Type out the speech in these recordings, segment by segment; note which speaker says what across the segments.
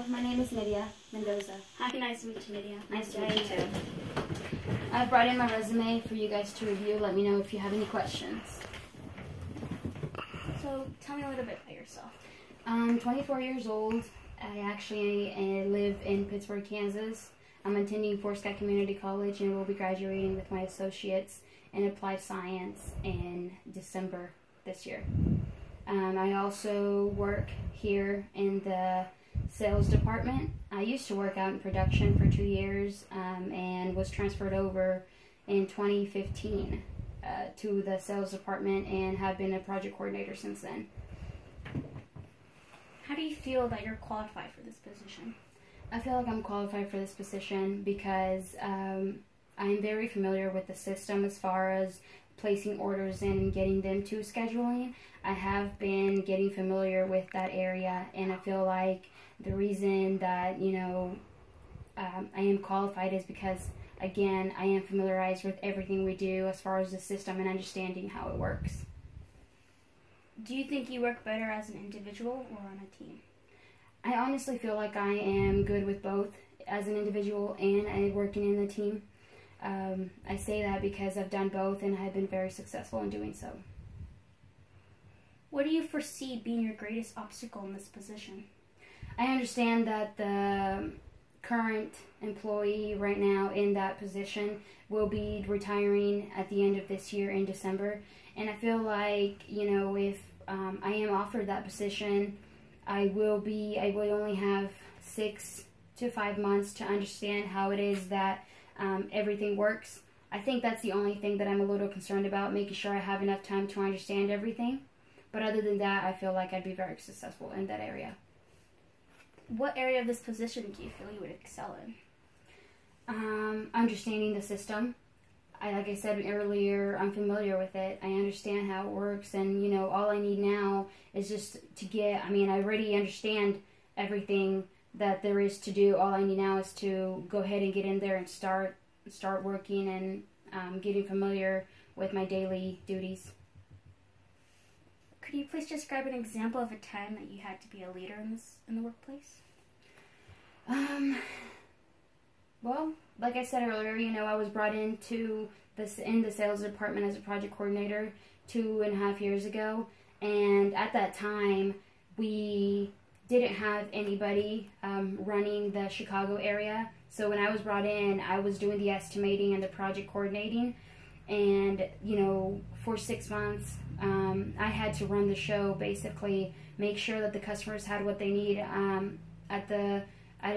Speaker 1: my name is Nidia Mendoza.
Speaker 2: Hi, nice to meet you, Nidia.
Speaker 1: Nice to meet you too. I've brought in my resume for you guys to review. Let me know if you have any questions.
Speaker 2: So, tell me a little bit about yourself.
Speaker 1: I'm 24 years old. I actually live in Pittsburgh, Kansas. I'm attending Fort Scott Community College and will be graduating with my associates in applied science in December this year. I also work here in the sales department. I used to work out in production for 2 years and was transferred over in 2015 to the sales department and have been a project coordinator since then.
Speaker 2: How do you feel that you're qualified for this position?
Speaker 1: I feel like I'm qualified for this position because I'm very familiar with the system as far as placing orders in and getting them to scheduling. I have been getting familiar with that area, and I feel like the reason that, I am qualified is because, again, I am familiarized with everything we do as far as the system and understanding how it works.
Speaker 2: Do you think you work better as an individual or on a team?
Speaker 1: I honestly feel like I am good with both as an individual and working in the team. I say that because I've done both and I've been very successful in doing so.
Speaker 2: What do you foresee being your greatest obstacle in this position?
Speaker 1: I understand that the current employee right now in that position will be retiring at the end of this year in December. And I feel like, if I am offered that position, I will only have 6 to 5 months to understand how it is that everything works. I think that's the only thing that I'm a little concerned about, making sure I have enough time to understand everything. But other than that, I feel like I'd be very successful in that area.
Speaker 2: What area of this position do you feel you would excel in?
Speaker 1: Understanding the system. Like I said earlier, I'm familiar with it. I understand how it works, and all I need now is just to I already understand everything that there is to do. All I need now is to go ahead and get in there and start working and getting familiar with my daily duties.
Speaker 2: Could you please describe an example of a time that you had to be a leader in the workplace?
Speaker 1: Well, like I said earlier, I was brought in the sales department as a project coordinator 2.5 years ago, and at that time we didn't have anybody running the Chicago area. So when I was brought in, I was doing the estimating and the project coordinating, and for 6 months I had to run the show, basically make sure that the customers had what they need at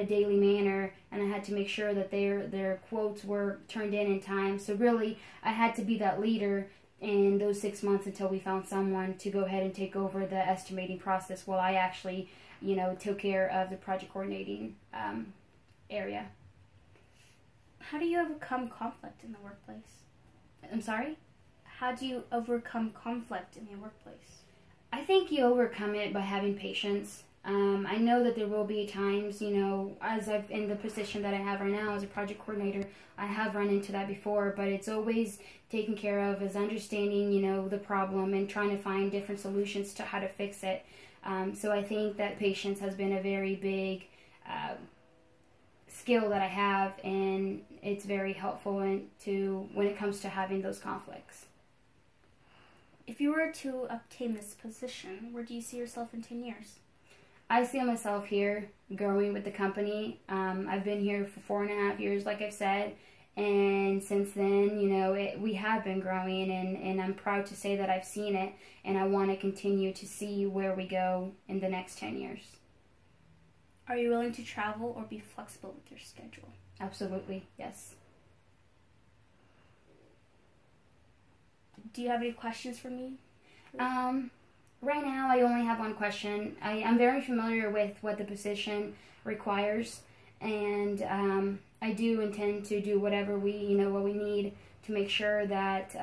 Speaker 1: a daily manner, and I had to make sure that their quotes were turned in time. So really, I had to be that leader in those 6 months until we found someone to go ahead and take over the estimating process while I actually, took care of the project coordinating area.
Speaker 2: How do you overcome conflict in the workplace?
Speaker 1: I'm sorry?
Speaker 2: How do you overcome conflict in your workplace?
Speaker 1: I think you overcome it by having patience. I know that there will be times, as I've in the position that I have right now as a project coordinator, I have run into that before, but it's always taken care of as understanding, the problem and trying to find different solutions to how to fix it. So I think that patience has been a very big skill that I have, and it's very helpful when it comes to having those conflicts.
Speaker 2: If you were to obtain this position, where do you see yourself in 10 years?
Speaker 1: I see myself here growing with the company. I've been here for 4.5 years, like I've said, and since then, we have been growing, and I'm proud to say that I've seen it, and I want to continue to see where we go in the next 10 years.
Speaker 2: Are you willing to travel or be flexible with your schedule?
Speaker 1: Absolutely, yes.
Speaker 2: Do you have any questions for me?
Speaker 1: Right now, I only have one question. I'm very familiar with what the position requires, and I do intend to do whatever we need to make sure that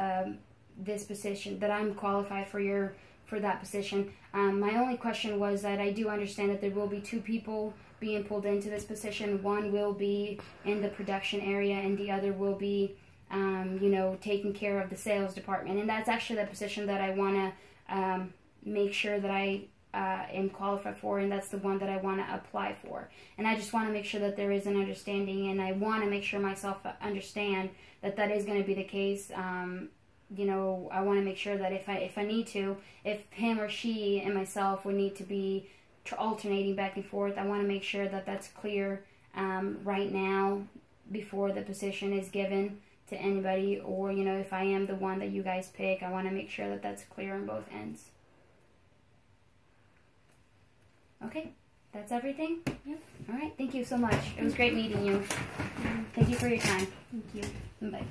Speaker 1: this position, that I'm qualified for that position. My only question was that I do understand that there will be 2 people being pulled into this position. One will be in the production area, and the other will be, taking care of the sales department. And that's actually the position that I want to make sure that I am qualified for, and that's the one that I want to apply for. And I just want to make sure that there is an understanding, and I want to make sure myself understand that that is going to be the case. You know, I want to make sure that if I need to, if him or she and myself would need to be alternating back and forth, I want to make sure that that's clear right now before the position is given to anybody, or, you know, if I am the one that you guys pick, I want to make sure that that's clear on both ends. Okay, that's everything?
Speaker 2: Yep.
Speaker 1: All right, thank you so much. It was great meeting you. Thank you for your time.
Speaker 2: Thank you.
Speaker 1: Bye.